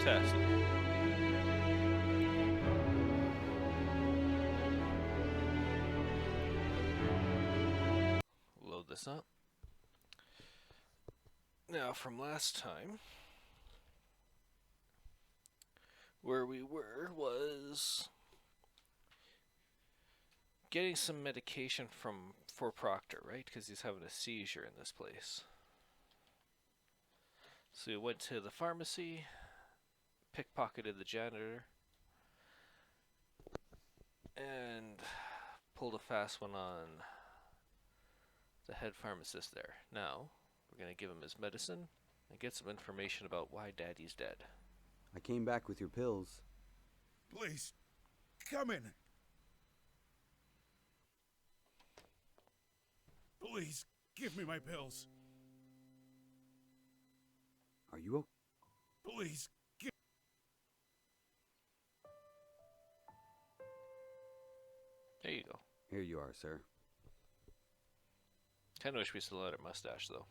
test. Load this up. Now, from last time, where we were was getting some medication for Proctor, right? Because he's having a seizure in this place. So we went to the pharmacy, pickpocketed the janitor, and pulled a fast one on the head pharmacist there. Now, we're going to give him his medicine and get some information about why Daddy's dead. I came back with your pills. Please, come in. Please, give me my pills. Are you okay? Please, give... There you go. Here you are, sir. Kinda wish we still had our mustache, though.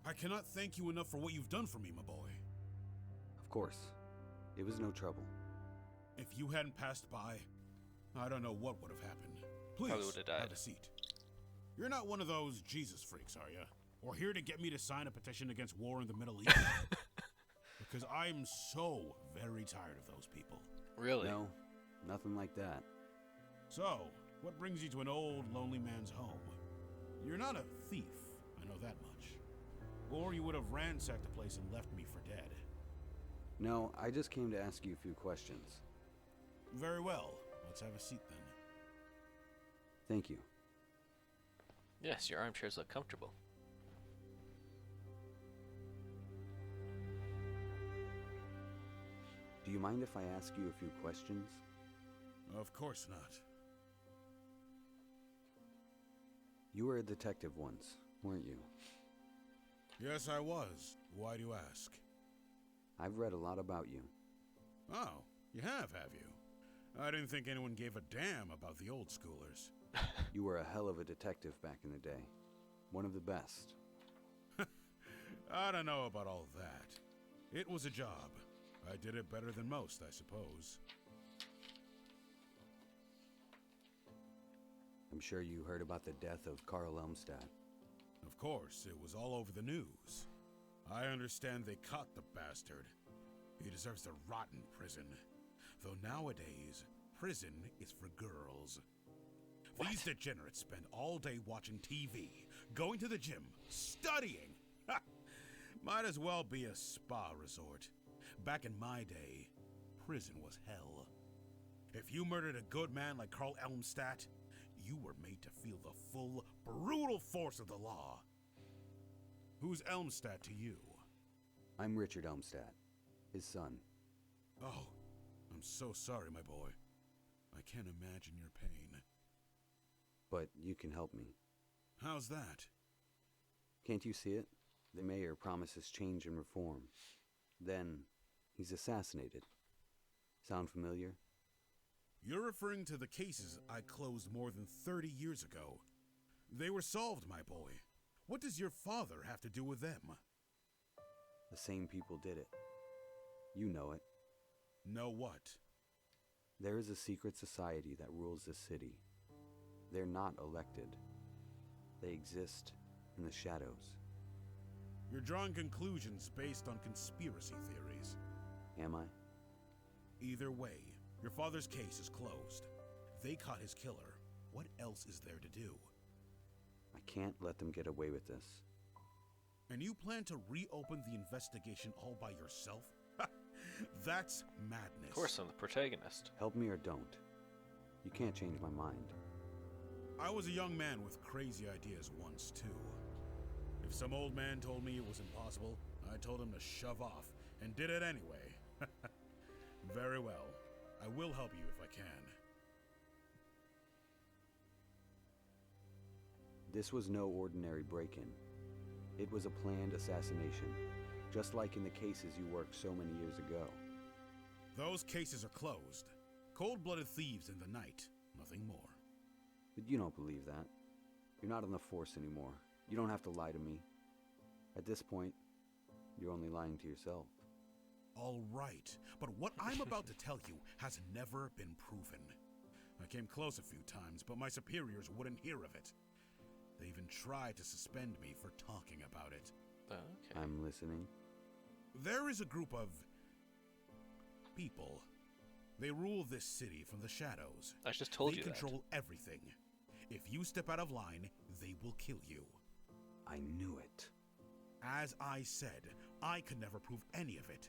I cannot thank you enough for what you've done for me, my boy. Of course. It was no trouble. If you hadn't passed by, I don't know what would have happened. Please, Probably would have died. have a seat. You're not one of those Jesus freaks, are you? Or here to get me to sign a petition against war in the Middle East? Because I'm so very tired of those people. Really? No, nothing like that. So, what brings you to an old, lonely man's home? You're not a thief, I know that much. Or you would have ransacked the place and left me for dead. No, I just came to ask you a few questions. Very well. Let's have a seat then. Thank you. Yes, your armchairs look comfortable. Do you mind if I ask you a few questions? Of course not. You were a detective once, weren't you? Yes, I was. Why do you ask? I've read a lot about you. Oh, you have you? I didn't think anyone gave a damn about the old schoolers. You were a hell of a detective back in the day. One of the best. I don't know about all that. It was a job. I did it better than most, I suppose. I'm sure you heard about the death of Carl Elmstadt. Of course, it was all over the news. I understand they caught the bastard. He deserves to rot in prison. Though nowadays, prison is for girls. What? These degenerates spend all day watching TV, going to the gym, studying. Ha! Might as well be a spa resort. Back in my day, prison was hell. If you murdered a good man like Carl Elmstadt, you were made to feel the full, brutal force of the law. Who's Elmstadt to you? I'm Richard Elmstadt, his son. Oh, I'm so sorry, my boy. I can't imagine your pain. But you can help me. How's that? Can't you see it? The mayor promises change and reform. Then, he's assassinated. Sound familiar? You're referring to the cases I closed more than 30 years ago. They were solved, my boy. What does your father have to do with them? The same people did it. You know it. Know what? There is a secret society that rules this city. They're not elected. They exist in the shadows. You're drawing conclusions based on conspiracy theories. Am I? Either way, your father's case is closed. They caught his killer. What else is there to do? I can't let them get away with this. And you plan to reopen the investigation all by yourself? That's madness. Of course, I'm the protagonist. Help me or don't. You can't change my mind. I was a young man with crazy ideas once, too. If some old man told me it was impossible, I told him to shove off, and did it anyway. Very well. I will help you if I can. This was no ordinary break-in. It was a planned assassination, just like in the cases you worked so many years ago. Those cases are closed. Cold-blooded thieves in the night, nothing more. But you don't believe that. You're not on the force anymore. You don't have to lie to me. At this point, You're only lying to yourself. All right, but what I'm about to tell you has never been proven. I came close a few times, but my superiors wouldn't hear of it. They even tried to suspend me for talking about it. Okay. I'm listening. There is a group of people. They rule this city from the shadows. I just told they you control everything. If you step out of line, they will kill you. I knew it. As I said, I could never prove any of it.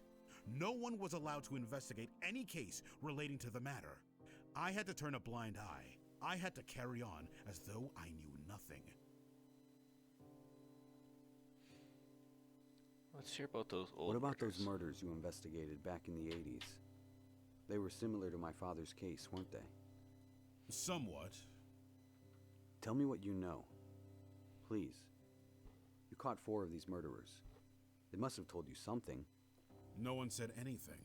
No one was allowed to investigate any case relating to the matter. I had to turn a blind eye. I had to carry on as though I knew nothing. Let's hear about those old What about murders. those murders you investigated back in the 80s? They were similar to my father's case, weren't they? Somewhat. Tell me what you know. Please. You caught 4 of these murderers. They must have told you something. No one said anything.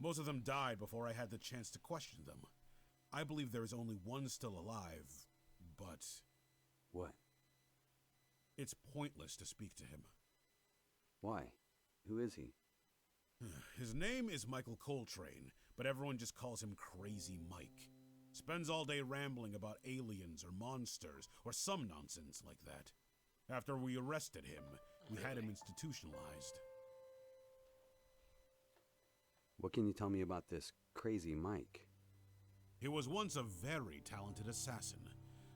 Most of them died before I had the chance to question them. I believe there is only one still alive, but What? it's pointless to speak to him. Why? Who is he? His name is Michael Coltrane, but everyone just calls him Crazy Mike. Spends all day rambling about aliens or monsters or some nonsense like that. After we arrested him, we had him institutionalized. What can you tell me about this Crazy Mike? He was once a very talented assassin.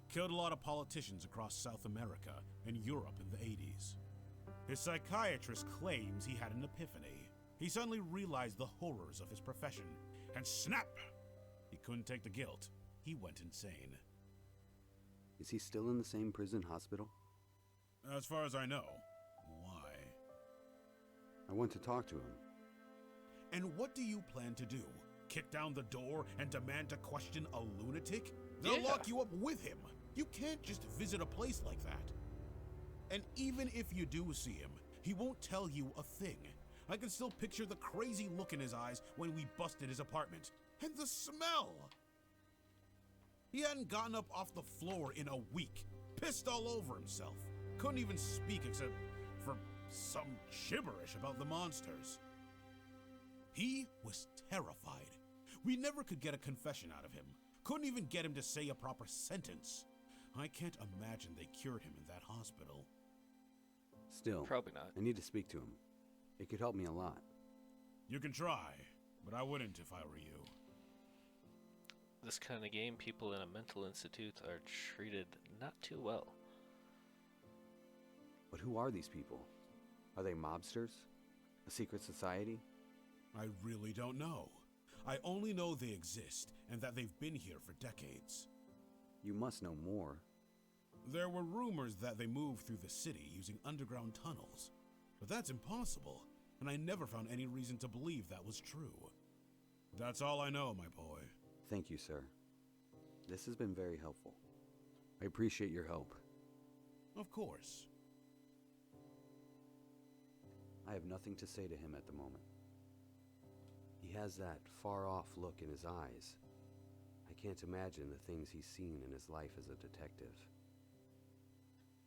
Killed a lot of politicians across South America and Europe in the 80s. His psychiatrist claims he had an epiphany. He suddenly realized the horrors of his profession, and snap! He couldn't take the guilt. He went insane. Is he still in the same prison hospital? As far as I know. Why? I want to talk to him. And what do you plan to do? Kick down the door and demand to question a lunatic? They'll Yeah. lock you up with him. You can't just visit a place like that. And even if you do see him, he won't tell you a thing. I can still picture the crazy look in his eyes when we busted his apartment. And the smell! He hadn't gotten up off the floor in a week. Pissed all over himself. Couldn't even speak except for some gibberish about the monsters. He was terrified. We never could get a confession out of him. Couldn't even get him to say a proper sentence. I can't imagine they cured him in that hospital. Still, Probably not. I need to speak to him. It could help me a lot. You can try, but I wouldn't if I were you. This kind of game, people in a mental institute are treated not too well. But who are these people? Are they mobsters? A secret society? I really don't know. I only know they exist and that they've been here for decades. You must know more. There were rumors that they moved through the city using underground tunnels. But that's impossible, and I never found any reason to believe that was true. That's all I know, my boy. Thank you, sir. This has been very helpful. I appreciate your help. Of course. I have nothing to say to him at the moment. He has that far-off look in his eyes. I can't imagine the things he's seen in his life as a detective.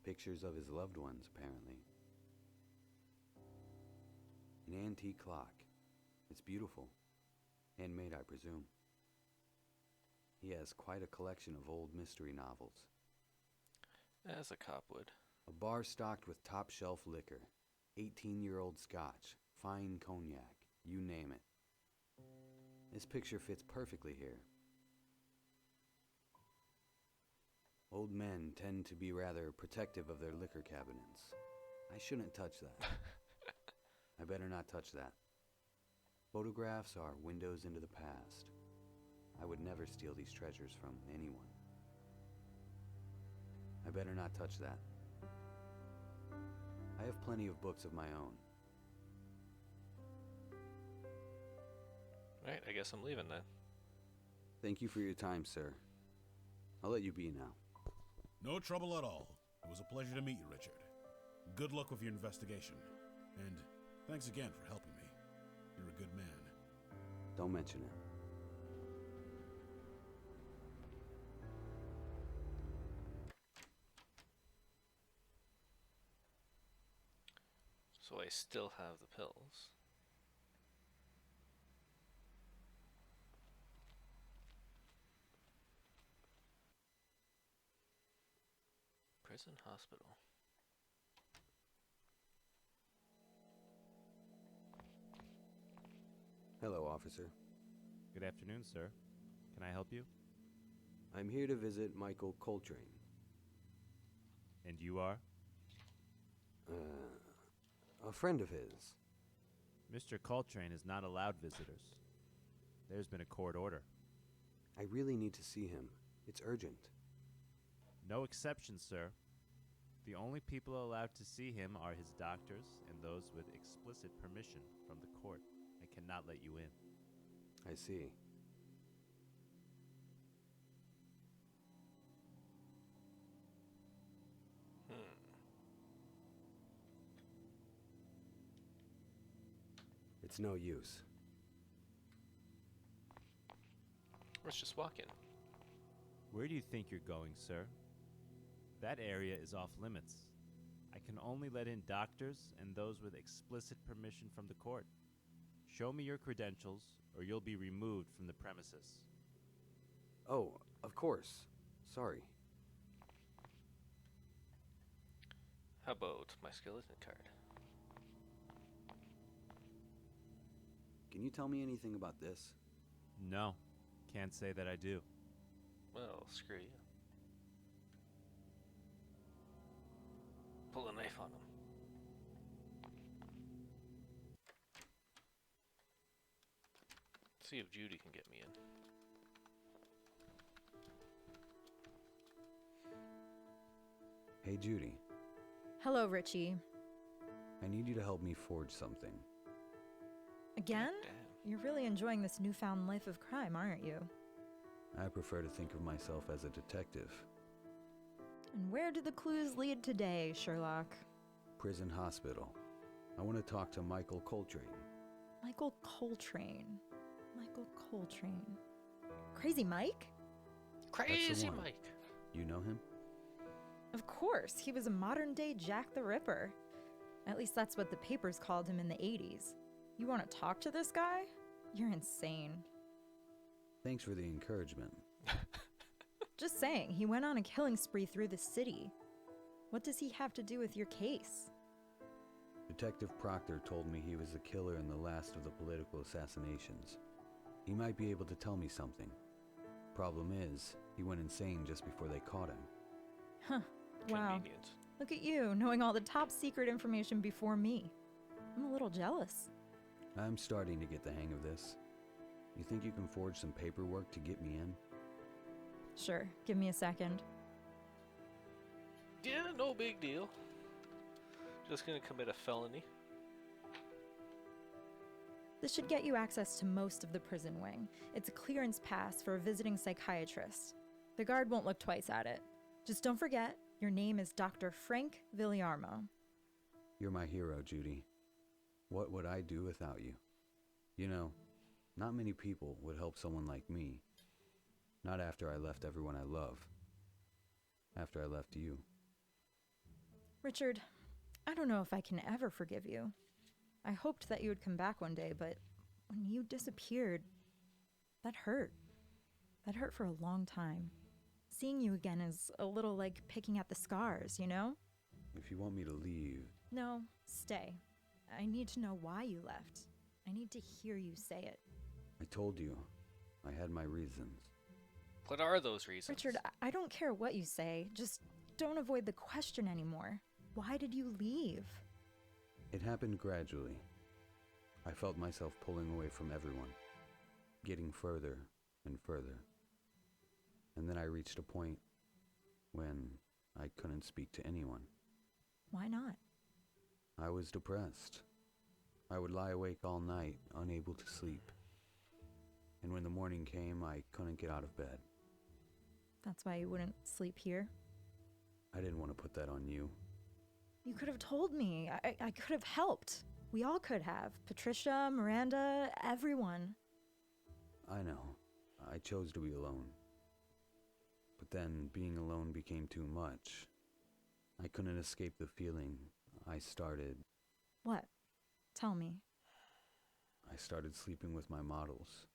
Pictures of his loved ones, apparently. An antique clock. It's beautiful. Handmade, I presume. He has quite a collection of old mystery novels. As a cop would. A bar stocked with top-shelf liquor. 18-year-old scotch. Fine cognac. You name it. This picture fits perfectly here. Old men tend to be rather protective of their liquor cabinets. I shouldn't touch that. I better not touch that. Photographs are windows into the past. I would never steal these treasures from anyone. I better not touch that. I have plenty of books of my own. Right, I guess I'm leaving then. Thank you for your time, sir. I'll let you be now. No trouble at all. It was a pleasure to meet you, Richard. Good luck with your investigation. And thanks again for helping me. You're a good man. Don't mention it. So I still have the pills. Prison hospital. Hello, officer. Good afternoon, sir. Can I help you? I'm here to visit Michael Coltrane. And you are? A friend of his. Mr. Coltrane is not allowed visitors. There's been a court order. I really need to see him. It's urgent. No exceptions, sir. The only people allowed to see him are his doctors and those with explicit permission from the court. I cannot let you in. I see. It's no use. Let's just walk in. Where do you think you're going, sir? That area is off limits. I can only let in doctors and those with explicit permission from the court. Show me your credentials, or you'll be removed from the premises. Oh, of course. Sorry. How about my skeleton card? Can you tell me anything about this? No, can't say that I do. Well, screw you. Pull a knife on him. See if Judy can get me in. Hey, Judy. Hello, Richie. I need you to help me forge something. Again? Damn. You're really enjoying this newfound life of crime, aren't you? I prefer to think of myself as a detective. And where do the clues lead today, Sherlock? Prison hospital. I want to talk to Michael Coltrane. Michael Coltrane. Michael Coltrane. Crazy Mike? Crazy one. Mike. You know him? Of course, he was a modern-day Jack the Ripper. At least that's what the papers called him in the 80s. You want to talk to this guy? You're insane. Thanks for the encouragement. Just saying, he went on a killing spree through the city. What does he have to do with your case? Detective Proctor told me he was the killer in the last of the political assassinations. He might be able to tell me something. Problem is, he went insane just before they caught him. Huh. Wow. Convenient. Look at you, knowing all the top secret information before me. I'm a little jealous. I'm starting to get the hang of this. You think you can forge some paperwork to get me in? Sure, give me a second. Yeah, no big deal. Just gonna commit a felony. This should get you access to most of the prison wing. It's a clearance pass for a visiting psychiatrist. The guard won't look twice at it. Just don't forget, your name is Dr. Frank Villarmo. You're my hero, Judy. What would I do without you? You know, not many people would help someone like me. Not after I left everyone I love. After I left you. Richard, I don't know if I can ever forgive you. I hoped that you would come back one day, but when you disappeared, that hurt. That hurt for a long time. Seeing you again is a little like picking at the scars, you know? If you want me to leave, No, stay. I need to know why you left. I need to hear you say it. I told you. I had my reasons. What are those reasons? Richard, I don't care what you say. Just don't avoid the question anymore. Why did you leave? It happened gradually. I felt myself pulling away from everyone, getting further and further. And then I reached a point when I couldn't speak to anyone. Why not? I was depressed. I would lie awake all night, unable to sleep. And when the morning came, I couldn't get out of bed. That's why you wouldn't sleep here? I didn't want to put that on you. You could have told me. I could have helped. We all could have. Patricia, Miranda, everyone. I know. I chose to be alone. But then being alone became too much. I couldn't escape the feeling. I started What? Tell me. I started sleeping with my models.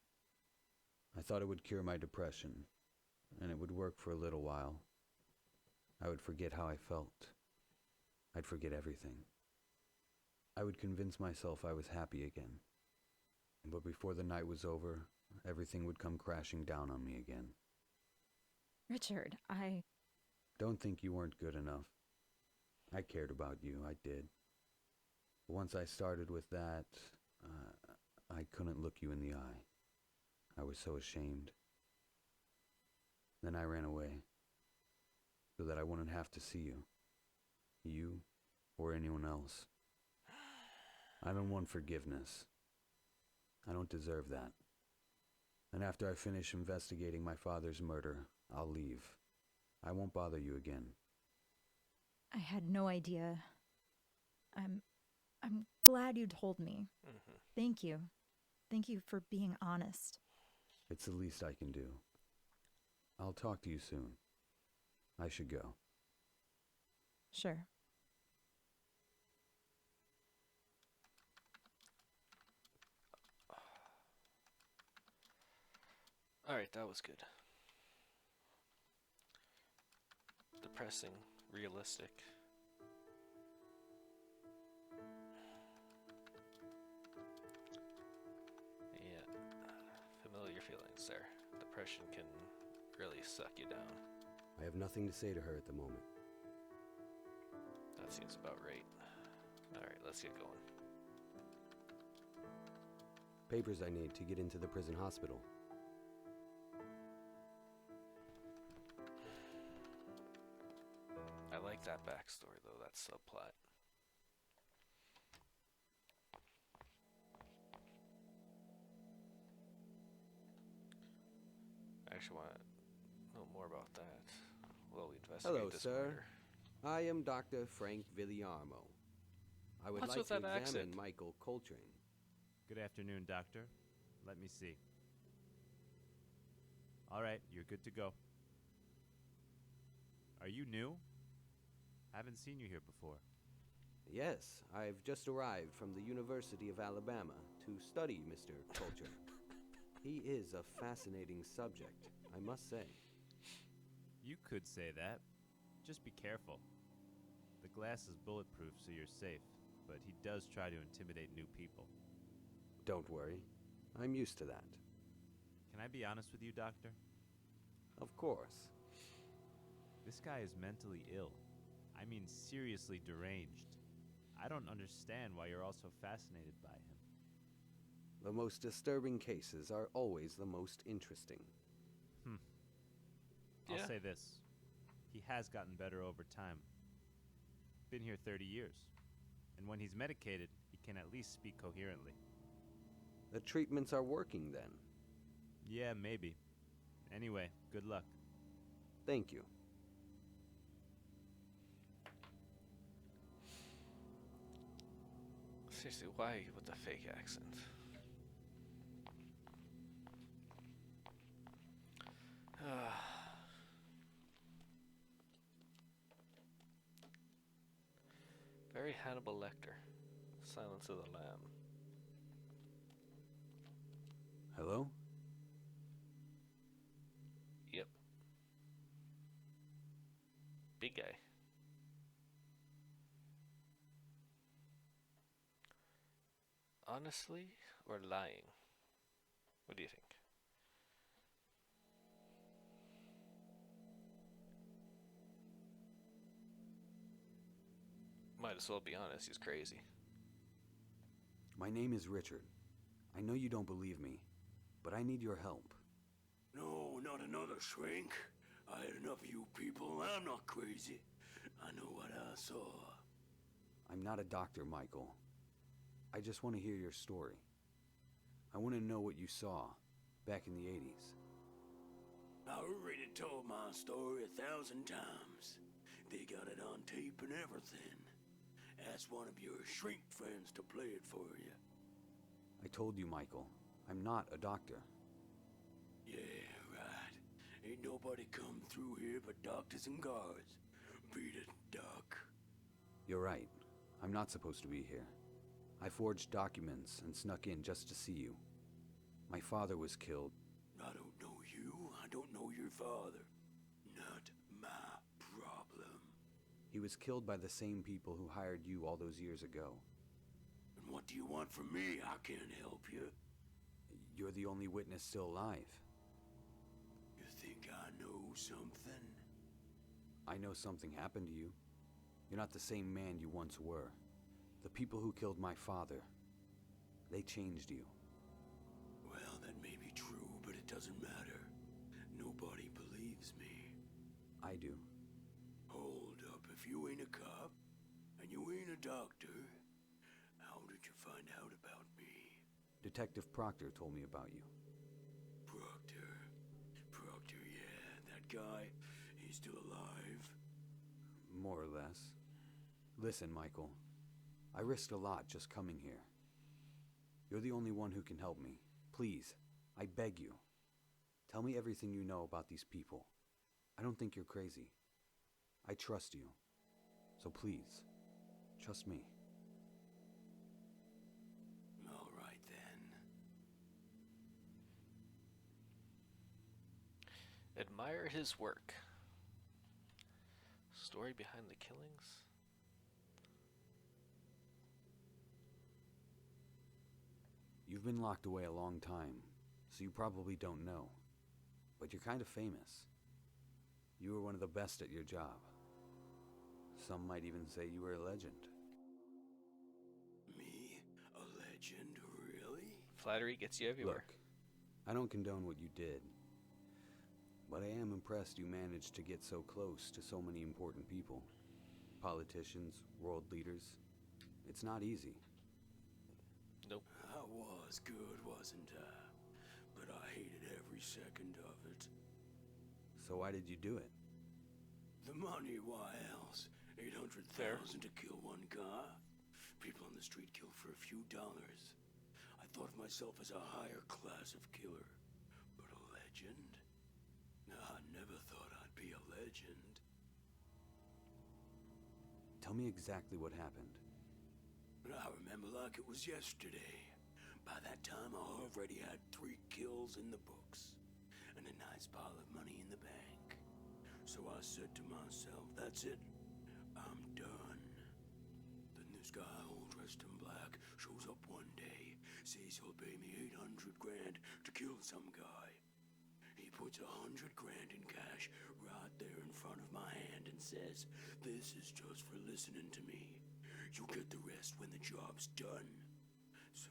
I thought it would cure my depression, and it would work for a little while. I would forget how I felt. I'd forget everything. I would convince myself I was happy again. But before the night was over, everything would come crashing down on me again. Richard, Don't think you weren't good enough. I cared about you, I did. But once I started with that, I couldn't look you in the eye. I was so ashamed. Then I ran away, so that I wouldn't have to see you. You, or anyone else. I don't want forgiveness. I don't deserve that. And after I finish investigating my father's murder, I'll leave. I won't bother you again. I had no idea. I'm glad you told me. Mm-hmm. Thank you. Thank you for being honest. It's the least I can do. I'll talk to you soon. I should go. Sure. Alright, that was good. Depressing, realistic. Yeah, familiar feelings there. Depression can really suck you down. I have nothing to say to her at the moment. That seems about right. Alright, let's get going. Papers I need to get into the prison hospital. I like that backstory though, that subplot. I actually want to know more about that. Well, we investigate Hello, this sir. murder. I am Dr. Frank Villiarmo. I would What's like with to that examine accent? Michael Coltrane. Good afternoon, Doctor. Let me see. All right, you're good to go. Are you new? Haven't seen you here before. Yes, I've just arrived from the University of Alabama to study Mr. Coltrane. He is a fascinating subject, I must say. You could say that. Just be careful. The glass is bulletproof, so you're safe, but he does try to intimidate new people. Don't worry, I'm used to that. Can I be honest with you, Doctor? Of course. This guy is mentally ill. I mean, seriously deranged. I don't understand why you're all so fascinated by him. The most disturbing cases are always the most interesting. I'll Yeah. say this. He has gotten better over time. Been here 30 years. And when he's medicated, he can at least speak coherently. The treatments are working then. Yeah, maybe. Anyway, good luck. Thank you. Seriously, why with the fake accent? Very Hannibal Lecter. Silence of the Lamb. Hello? Yep. Big guy. Honestly or lying? What do you think? Might as well be honest, he's crazy. My name is Richard. I know you don't believe me, but I need your help. No, not another shrink. I had enough of you people. I'm not crazy. I know what I saw. I'm not a doctor, Michael. I just want to hear your story. I want to know what you saw back in the 80s. I already told my story 1,000 times. They got it on tape and everything. Ask one of your shrink friends to play it for you. I told you, Michael, I'm not a doctor. Yeah, right. Ain't nobody come through here but doctors and guards. Beat it, Doc. You're right. I'm not supposed to be here. I forged documents and snuck in just to see you. My father was killed. I don't know you. I don't know your father. Not my problem. He was killed by the same people who hired you all those years ago. And what do you want from me? I can't help you. You're the only witness still alive. You think I know something? I know something happened to you. You're not the same man you once were. The people who killed my father, they changed you. Well, that may be true, but it doesn't matter. Nobody believes me. I do. Hold up, if you ain't a cop, and you ain't a doctor, how did you find out about me? Detective Proctor told me about you. Proctor, yeah, that guy, he's still alive. More or less. Listen, Michael. I risked a lot just coming here. You're the only one who can help me. Please, I beg you. Tell me everything you know about these people. I don't think you're crazy. I trust you. So please, trust me. All right, then. Admire his work. Story behind the killings? You've been locked away a long time, so you probably don't know. But you're kind of famous. You were one of the best at your job. Some might even say you were a legend. Me? A legend, really? Flattery gets you everywhere. Look, I don't condone what you did. But I am impressed you managed to get so close to so many important people. Politicians, world leaders. It's not easy. Nope. I was good, wasn't I? But I hated every second of it. So why did you do it? The money, why else? 800,000 to kill one guy? People on the street kill for a few dollars. I thought of myself as a higher class of killer. But a legend? I never thought I'd be a legend. Tell me exactly what happened. I remember like it was yesterday. By that time, I already had 3 kills in the books. And a nice pile of money in the bank. So I said to myself, that's it. I'm done. Then this guy, all dressed in black, shows up one day. Says he'll pay me 800 grand to kill some guy. He puts 100 grand in cash right there in front of my hand and says, this is just for listening to me. You'll get the rest when the job's done. So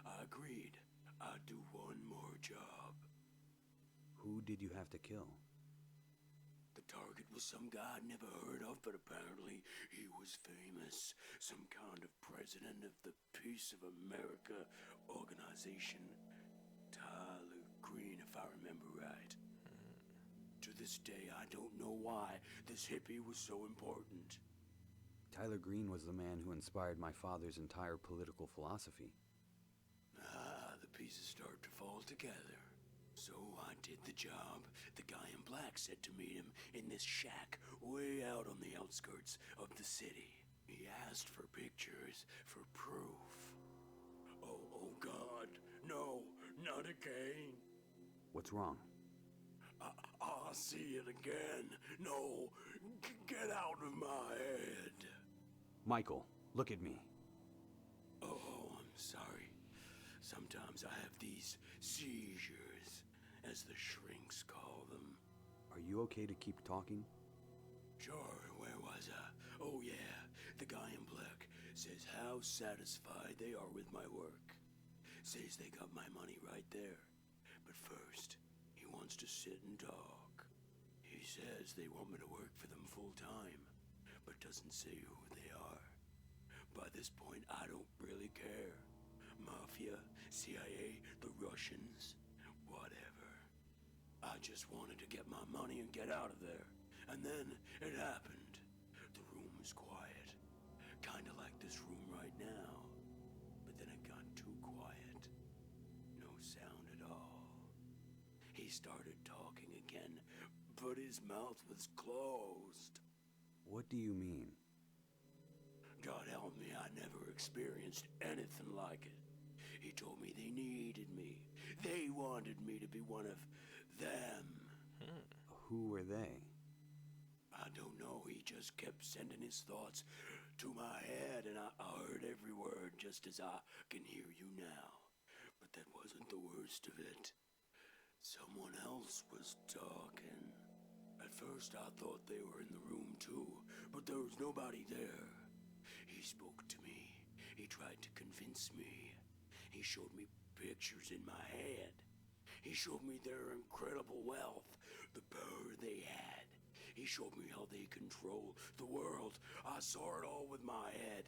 I agreed. I'd do one more job. Who did you have to kill? The target was some guy I'd never heard of, but apparently he was famous. Some kind of president of the Peace of America organization. Tyler Green, if I remember right. To this day, I don't know why this hippie was so important. Tyler Green was the man who inspired my father's entire political philosophy. The pieces start to fall together. So I did the job. The guy in black said to meet him in this shack way out on the outskirts of the city. He asked for pictures, for proof. Oh God, no, not again. What's wrong? I'll see it again. No, get out of my head. Michael, look at me. Oh, I'm sorry. Sometimes I have these seizures, as the shrinks call them. Are you okay to keep talking? Sure, where was I? Oh yeah, the guy in black says how satisfied they are with my work. Says they got my money right there. But first, he wants to sit and talk. He says they want me to work for them full time, but doesn't say who they are. By this point, I don't really care. Mafia, CIA, the Russians, whatever. I just wanted to get my money and get out of there. And then it happened. The room was quiet. Kinda like this room right now. But then it got too quiet. No sound at all. He started talking again, but his mouth was closed. What do you mean? God help me, I never experienced anything like it. He told me they needed me. They wanted me to be one of them. Who were they? I don't know, he just kept sending his thoughts to my head, and I heard every word just as I can hear you now. But that wasn't the worst of it. Someone else was talking. At first I thought they were in the room too, but there was nobody there. He spoke to me. He tried to convince me. He showed me pictures in my head. He showed me their incredible wealth, the power they had. He showed me how they control the world. I saw it all with my head,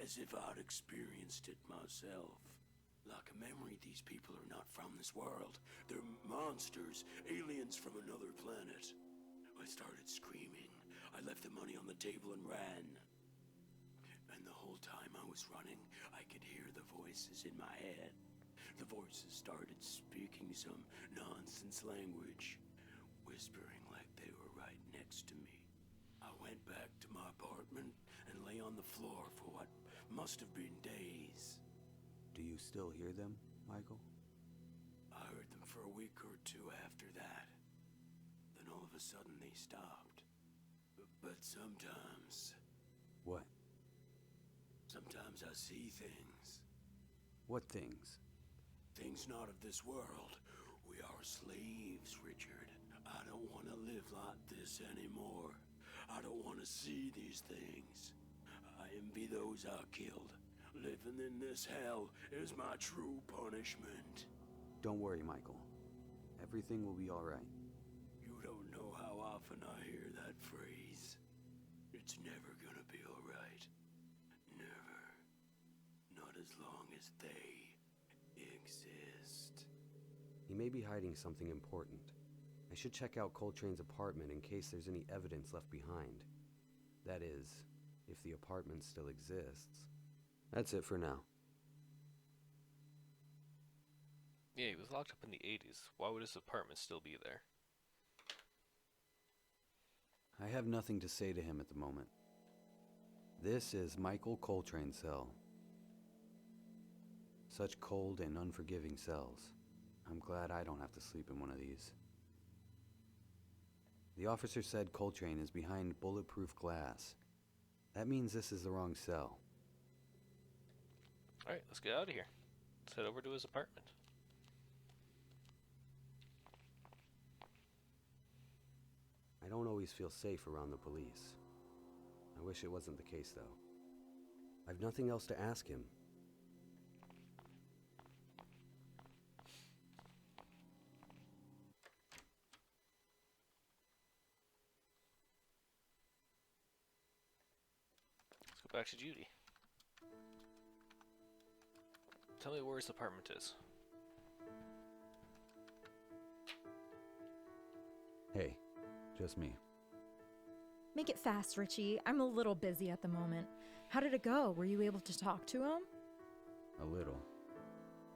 as if I'd experienced it myself. Like a memory, these people are not from this world. They're monsters, aliens from another planet. I started screaming. I left the money on the table and ran. And the whole time I was running, I could hear the voices in my head. The voices started speaking some nonsense language, whispering like they were right next to me. I went back to my apartment and lay on the floor for what must have been days. Do you still hear them, Michael? I heard them for a week or two after that. Then all of a sudden they stopped. But sometimes... What? Sometimes I see things. What things? Things not of this world. We are slaves, Richard. I don't want to live like this anymore. I don't want to see these things. I envy those I killed. Living in this hell is my true punishment. Don't worry, Michael. Everything will be all right. You don't know how often I hear that phrase. It's never gonna be all right. Never. Not as long as they exist. He may be hiding something important. I should check out Coltrane's apartment in case there's any evidence left behind. That is, if the apartment still exists. That's it for now. Yeah, he was locked up in the 80s. Why would his apartment still be there? I have nothing to say to him at the moment. This is Michael Coltrane's cell. Such cold and unforgiving cells. I'm glad I don't have to sleep in one of these. The officer said Coltrane is behind bulletproof glass. That means this is the wrong cell. Alright, let's get out of here. Let's head over to his apartment. I don't always feel safe around the police. I wish it wasn't the case, though. I've nothing else to ask him. Let's go back to Judy. Tell me where his apartment is. Hey, just me. Make it fast, Richie. I'm a little busy at the moment. How did it go? Were you able to talk to him? A little.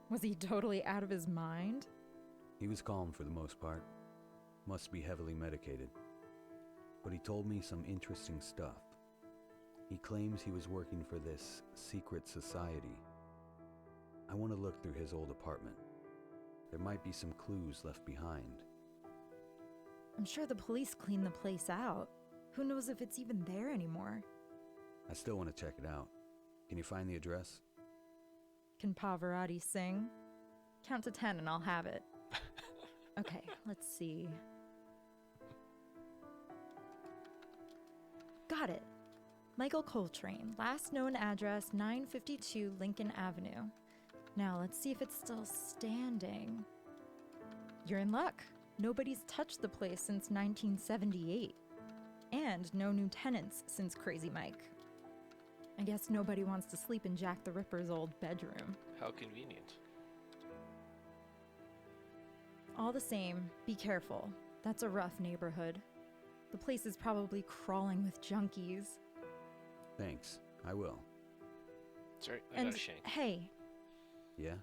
Was he totally out of his mind? He was calm for the most part. Must be heavily medicated. But he told me some interesting stuff. He claims he was working for this secret society. I want to look through his old apartment. There might be some clues left behind. I'm sure the police cleaned the place out. Who knows if it's even there anymore? I still want to check it out. Can you find the address? Can Pavarotti sing? Count to 10 and I'll have it. Okay, let's see. Got it. Michael Coltrane, last known address 952 Lincoln Avenue. Now let's see if it's still standing. You're in luck. Nobody's touched the place since 1978. And no new tenants since Crazy Mike. I guess nobody wants to sleep in Jack the Ripper's old bedroom. How convenient. All the same, be careful. That's a rough neighborhood. The place is probably crawling with junkies. Thanks, I will. Sorry, I And got a shank. hey, Yeah?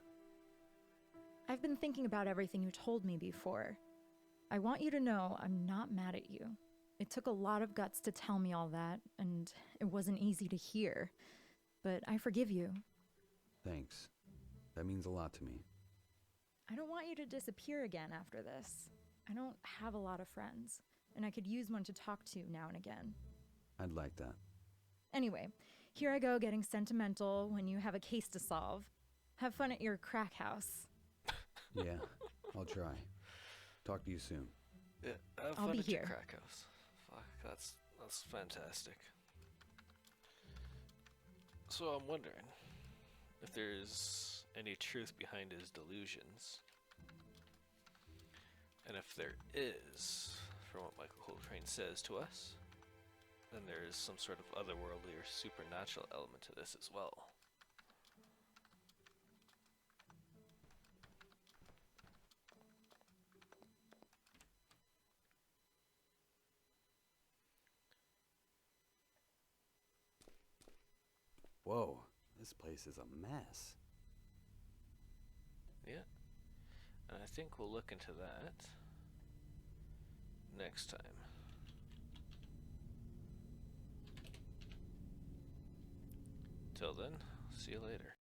I've been thinking about everything you told me before. I want you to know I'm not mad at you. It took a lot of guts to tell me all that, and it wasn't easy to hear. but I forgive you. Thanks. That means a lot to me. I don't want you to disappear again after this. I don't have a lot of friends, and I could use one to talk to now and again. I'd like that. Anyway, here I go getting sentimental when you have a case to solve. Have fun at your crack house. Yeah, I'll try. Talk to you soon. Yeah, have I'll fun be at your here. crack house. Fuck, that's fantastic. So I'm wondering if there's any truth behind his delusions. And if there is, from what Michael Coltrane says to us, then there is some sort of otherworldly or supernatural element to this as well. Whoa, this place is a mess. Yeah. And I think we'll look into that next time. Till then, see you later.